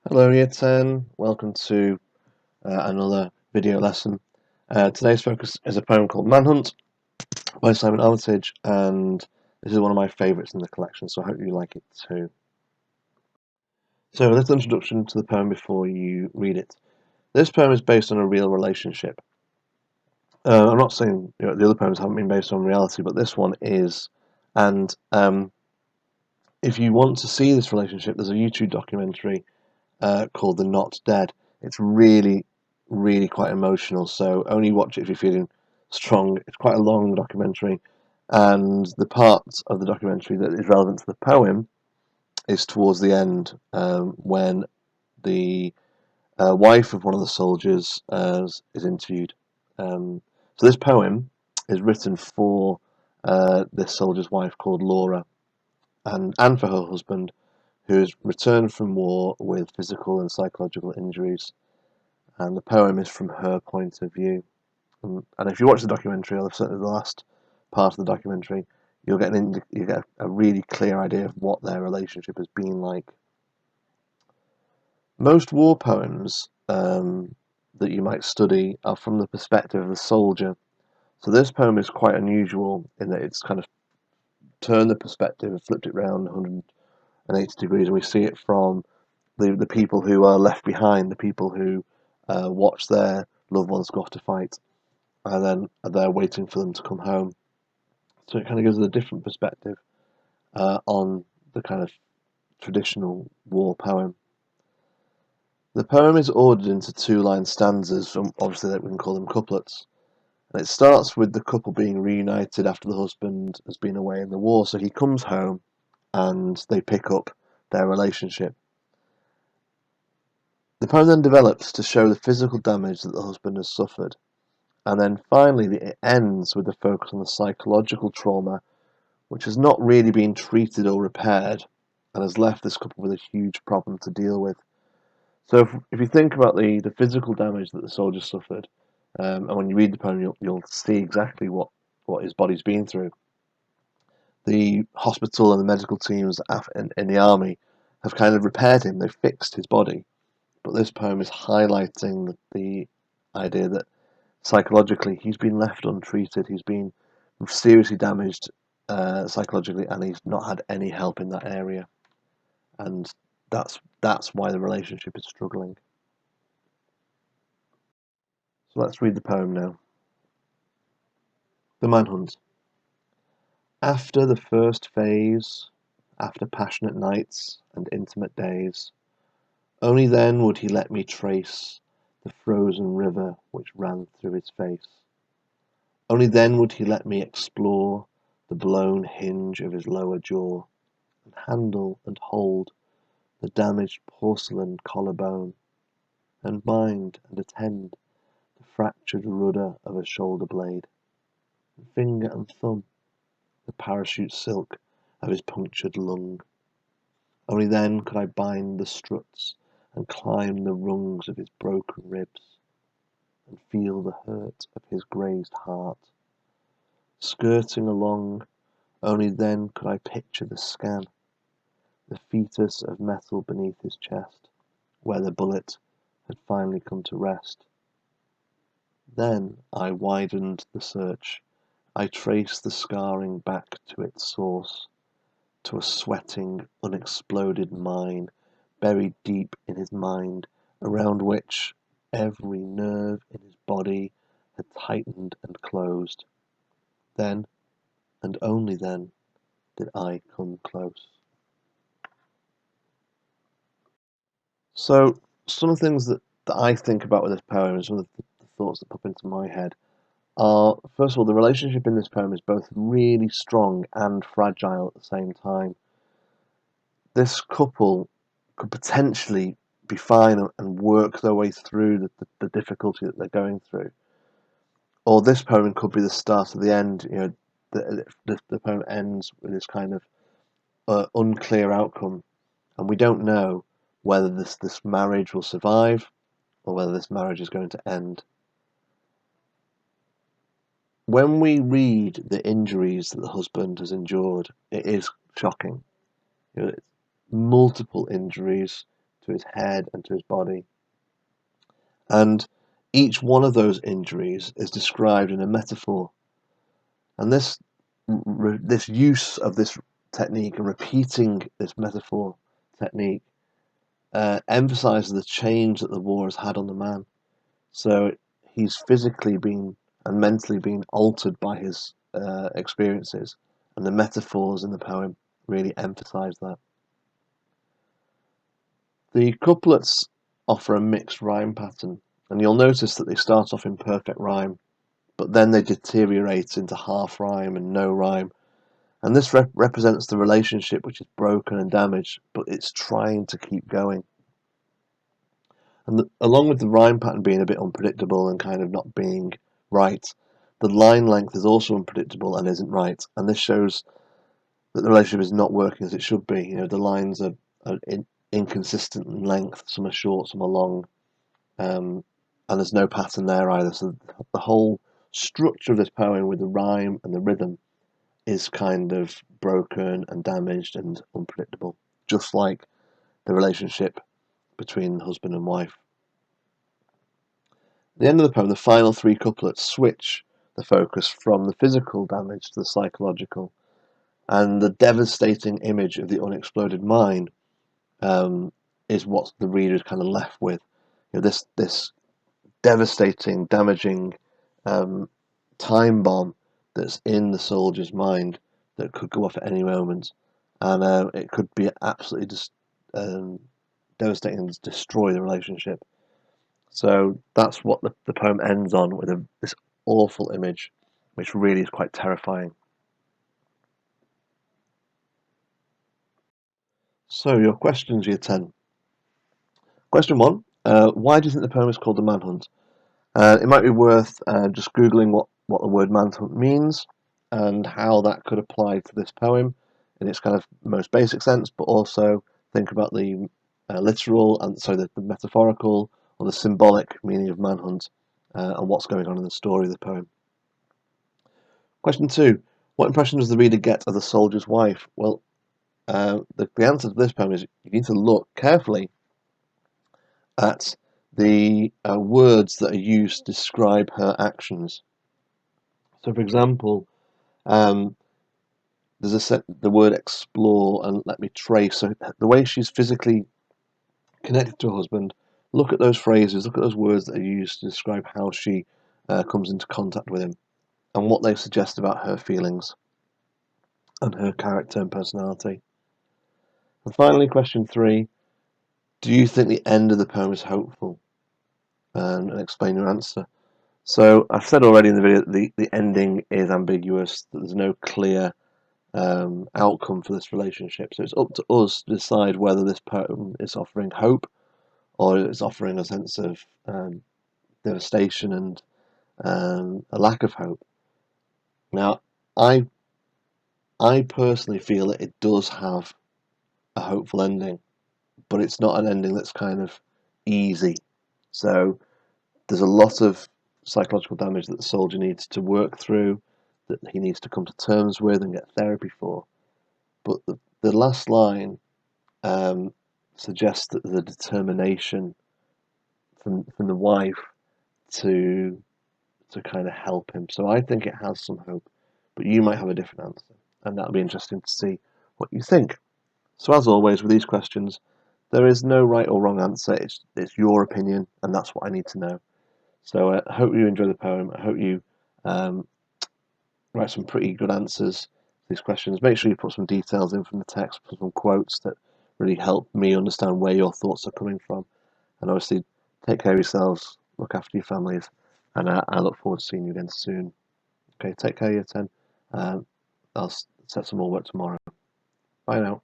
Hello, Year 10. Welcome to another video lesson. Today's focus is a poem called Manhunt by Simon Armitage, and this is one of my favourites in the collection, so I hope you like it too. So, a little introduction to the poem before you read it. This poem is based on a real relationship. I'm not saying the other poems haven't been based on reality, but this one is. And if you want to see this relationship, there's a YouTube documentary called The Not Dead. It's really, really quite emotional, so only watch it if you're feeling strong. It's quite a long documentary, and the part of the documentary that is relevant to the poem is towards the end, when the wife of one of the soldiers is interviewed. So this poem is written for this soldier's wife called Laura, and for her husband, who has returned from war with physical and psychological injuries, and the poem is from her point of view. And if you watch the documentary, or certainly the last part of the documentary, you get a really clear idea of what their relationship has been like. Most war poems that you might study are from the perspective of the soldier. So this poem is quite unusual in that it's kind of turned the perspective and flipped it around 180 degrees, and we see it from the people who are left behind, the people who watch their loved ones go off to fight, and then are there waiting for them to come home. So it kind of gives us a different perspective on the kind of traditional war poem. The poem is ordered into two-line stanzas, from obviously that we can call them couplets. And it starts with the couple being reunited after the husband has been away in the war. So he comes home and they pick up their relationship. The poem then develops to show the physical damage that the husband has suffered. And then finally, it ends with a focus on the psychological trauma, which has not really been treated or repaired, and has left this couple with a huge problem to deal with. So, if you think about the physical damage that the soldier suffered, and when you read the poem, you'll see exactly what his body's been through. The hospital and the medical teams in the army have kind of repaired him, they've fixed his body. But this poem is highlighting the idea that psychologically he's been left untreated, he's been seriously damaged psychologically, and he's not had any help in that area, and that's why the relationship is struggling. So let's read the poem now. The Manhunt. After the first phase, after passionate nights and intimate days, only then would he let me trace the frozen river which ran through his face. Only then would he let me explore the blown hinge of his lower jaw, and handle and hold the damaged porcelain collarbone, and mind and attend the fractured rudder of a shoulder blade, and finger and thumb the parachute silk of his punctured lung. Only then could I bind the struts and climb the rungs of his broken ribs, and feel the hurt of his grazed heart. Skirting along, only then could I picture the scan, the fetus of metal beneath his chest, where the bullet had finally come to rest. Then I widened the search. I traced the scarring back to its source, to a sweating, unexploded mine buried deep in his mind, around which every nerve in his body had tightened and closed. Then, and only then, did I come close. So, some of the things that I think about with this poem, and some of the thoughts that pop into my head, are first of all, the relationship in this poem is both really strong and fragile at the same time. This couple could potentially be fine and work their way through the difficulty that they're going through. Or this poem could be the start of the end. The poem ends with this kind of unclear outcome, and we don't know whether this marriage will survive or whether this marriage is going to end. When we read the injuries that the husband has endured, it is shocking. Multiple injuries, to his head, and to his body. And each one of those injuries is described in a metaphor. And this use of this technique and repeating this metaphor technique emphasizes the change that the war has had on the man. So he's physically been and mentally been altered by his experiences, and the metaphors in the poem really emphasize that. The couplets offer a mixed rhyme pattern, and you'll notice that they start off in perfect rhyme, but then they deteriorate into half rhyme and no rhyme. And this represents the relationship which is broken and damaged, but it's trying to keep going. And along with the rhyme pattern being a bit unpredictable and kind of not being right, the line length is also unpredictable and isn't right. And this shows that the relationship is not working as it should be. You know, the lines are inconsistent in length. Some are short, some are long, and there's no pattern there either. So the whole structure of this poem with the rhyme and the rhythm is kind of broken and damaged and unpredictable, just like the relationship between husband and wife. At the end of the poem, the final three couplets switch the focus from the physical damage to the psychological, and the devastating image of the unexploded mine is what the reader is kind of left with. You know, this devastating, damaging time bomb that's in the soldier's mind that could go off at any moment, and it could be absolutely just devastating and destroy the relationship. So that's what the poem ends on, with this awful image, which really is quite terrifying. So your questions, year 10. Question 1, why do you think the poem is called The Manhunt? It might be worth just Googling what the word manhunt means and how that could apply to this poem in its kind of most basic sense, but also think about the literal and the metaphorical or the symbolic meaning of manhunt and what's going on in the story of the poem. Question 2, what impression does the reader get of the soldier's wife? Well, the answer to this poem is you need to look carefully at the words that are used to describe her actions. So, for example, there's the word explore and let me trace. So, the way she's physically connected to her husband, look at those phrases, look at those words that are used to describe how she comes into contact with him and what they suggest about her feelings and her character and personality. And finally, question 3, do you think the end of the poem is hopeful? And explain your answer. So I've said already in the video that the ending is ambiguous, that there's no clear outcome for this relationship. So it's up to us to decide whether this poem is offering hope or it's offering a sense of devastation and a lack of hope. Now, I personally feel that it does have a hopeful ending, but it's not an ending that's kind of easy. So there's a lot of psychological damage that the soldier needs to work through, that he needs to come to terms with and get therapy for. But the last line suggests that there's a determination from the wife to kind of help him. So I think it has some hope, but you might have a different answer, and that'll be interesting to see what you think. So as always with these questions, there is no right or wrong answer. It's your opinion, and that's what I need to know. So I hope you enjoy the poem. I hope you write some pretty good answers to these questions. Make sure you put some details in from the text, put some quotes that really help me understand where your thoughts are coming from. And obviously, take care of yourselves, look after your families, and I look forward to seeing you again soon. Okay, take care, year 10. I'll set some more work tomorrow. Bye now.